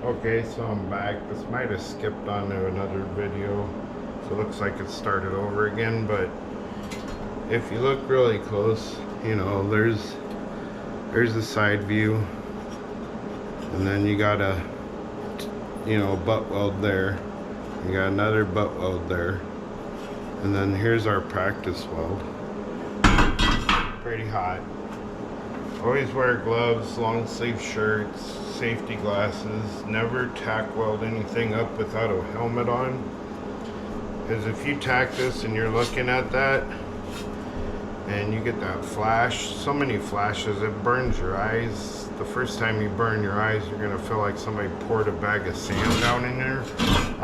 Okay, so I'm back. This might have skipped on to another video, so it looks like it started over again, but if you look really close, you know, there's the side view, and then you got a, you know, butt weld there. You got another butt weld there, and then here's our practice weld. Pretty hot. Always wear gloves, long sleeve shirts, safety glasses. Never tack weld anything up without a helmet on, because if you tack this and you're looking at that and you get that flash, so many flashes, it burns your eyes. The first time you burn your eyes, you're gonna feel like somebody poured a bag of sand down in your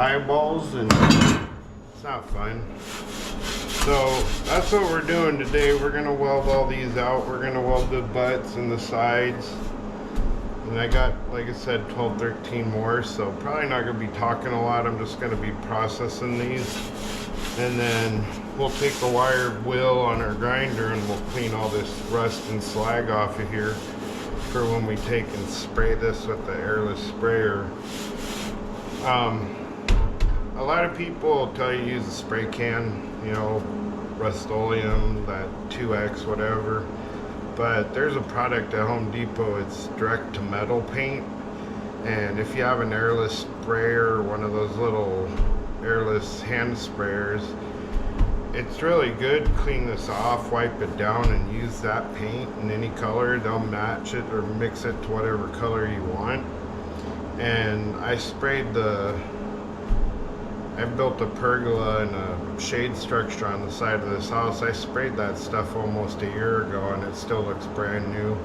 eyeballs, and it's not fun. So that's what we're doing today. We're gonna weld all these out. We're gonna weld the butts and the sides. And I got, like I said, 12, 13 more, so probably not gonna be talking a lot. I'm just gonna be processing these. And then we'll take a wire wheel on our grinder and we'll clean all this rust and slag off of here for when we take and spray this with the airless sprayer. A lot of people tell you to use a spray can, you know, Rust-Oleum, that 2X, whatever. But there's a product at Home Depot, it's direct to metal paint. And if you have an airless sprayer, one of those little airless hand sprayers, it's really good. Clean this off, wipe it down, and use that paint in any color. They'll match it or mix it to whatever color you want. And I sprayed I built a pergola and a shade structure on the side of this house. I sprayed that stuff almost a year ago and it still looks brand new.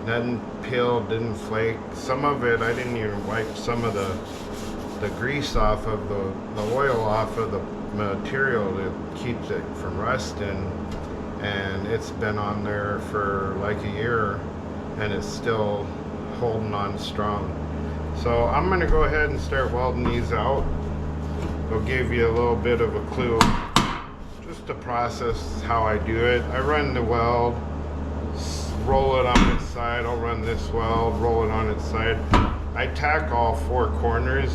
Nothing peeled, didn't flake. Some of it, I didn't even wipe some of the grease off of the oil off of the material that keeps it from rusting. And it's been on there for like a year and it's still holding on strong. So I'm gonna go ahead and start welding these out. It'll give you a little bit of a clue, just to process how I do it. I run the weld, roll it on its side. I'll run this weld, roll it on its side. I tack all four corners.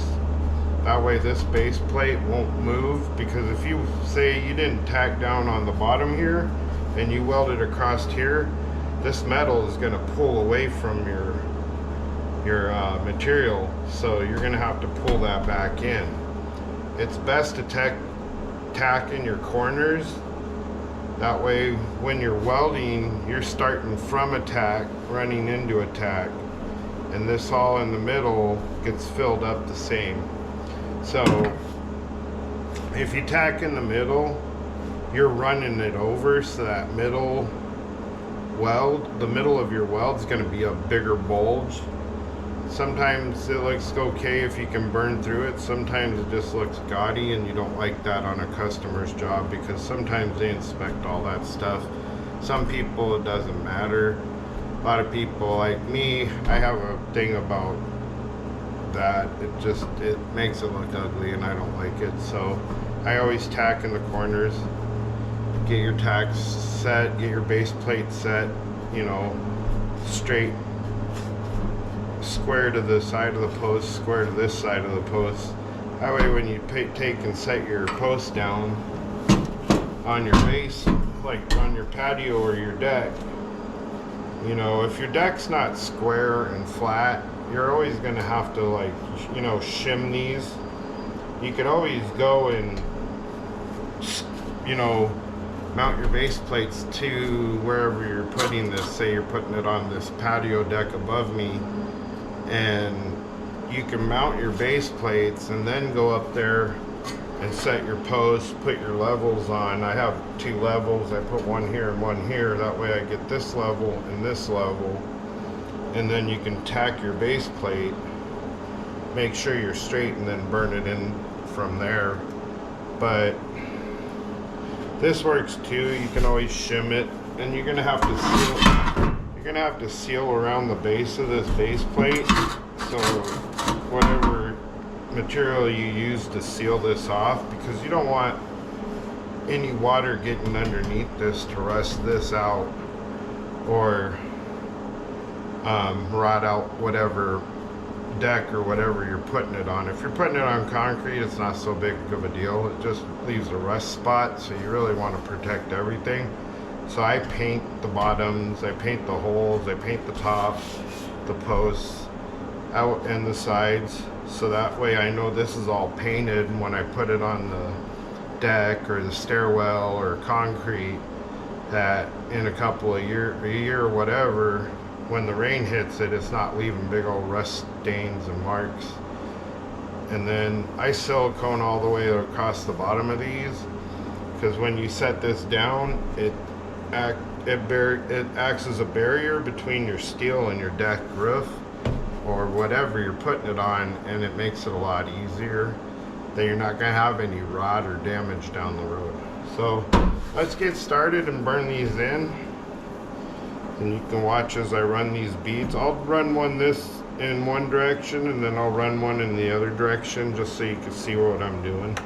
That way this base plate won't move, because if you say you didn't tack down on the bottom here and you weld it across here, this metal is going to pull away from your material, so you're going to have to pull that back in. It's best to tack in your corners. That way when you're welding, you're starting from a tack, running into a tack, and this all in the middle gets filled up the same. So if you tack in the middle, you're running it over, so that middle weld, the middle of your weld is going to be a bigger bulge. Sometimes it looks okay if you can burn through it. Sometimes it just looks gaudy, and you don't like that on a customer's job, because sometimes they inspect all that stuff. Some people, it doesn't matter. A lot of people like me, I have a thing about that. It makes it look ugly and I don't like it. So I always tack in the corners. Get your tacks set, get your base plate set, you know, straight, square to the side of the post, square to this side of the post. That way when you take and set your post down on your base, like on your patio or your deck, you know, if your deck's not square and flat, you're always going to have to, like, you know, shim these. You could always go and, you know, mount your base plates to wherever you're putting this. Say you're putting it on this patio deck above me, and you can mount your base plates and then go up there and set your posts, put your levels on. I have two levels. I put one here and one here. That way I get this level and this level. And then you can tack your base plate, make sure you're straight, and then burn it in from there. But this works too. You can always shim it, and you're gonna have to seal. You're gonna have to seal around the base of this base plate. So whatever material you use to seal this off, because you don't want any water getting underneath this to rust this out or rot out whatever deck or whatever you're putting it on. If you're putting it on concrete, it's not so big of a deal. It just leaves a rust spot, so you really want to protect everything. So I paint the bottoms, I paint the holes, I paint the tops, the posts out and the sides, so that way I know this is all painted, and when I put it on the deck or the stairwell or concrete, that in a couple of a year or whatever, when the rain hits it, it's not leaving big old rust stains and marks. And then I silicone all the way across the bottom of these, because when you set this down, it acts as a barrier between your steel and your deck roof or whatever you're putting it on, and it makes it a lot easier. That you're not going to have any rot or damage down the road. So let's get started and burn these in. And you can watch as I run these beads. I'll run one this in one direction, and then I'll run one in the other direction, just so you can see what I'm doing.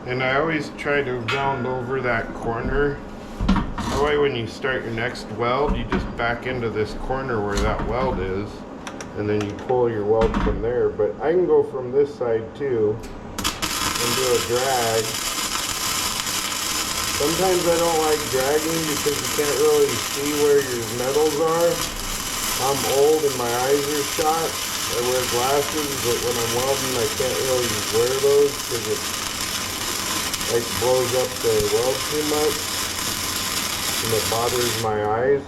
And I always try to round over that corner. That way when you start your next weld, you just back into this corner where that weld is, and then you pull your weld from there. But I can go from this side too and do a drag. Sometimes I don't like dragging because you can't really see where your metals are. I'm old and my eyes are shot. I wear glasses, but when I'm welding I can't really wear those because it like blows up the weld too much and it bothers my eyes.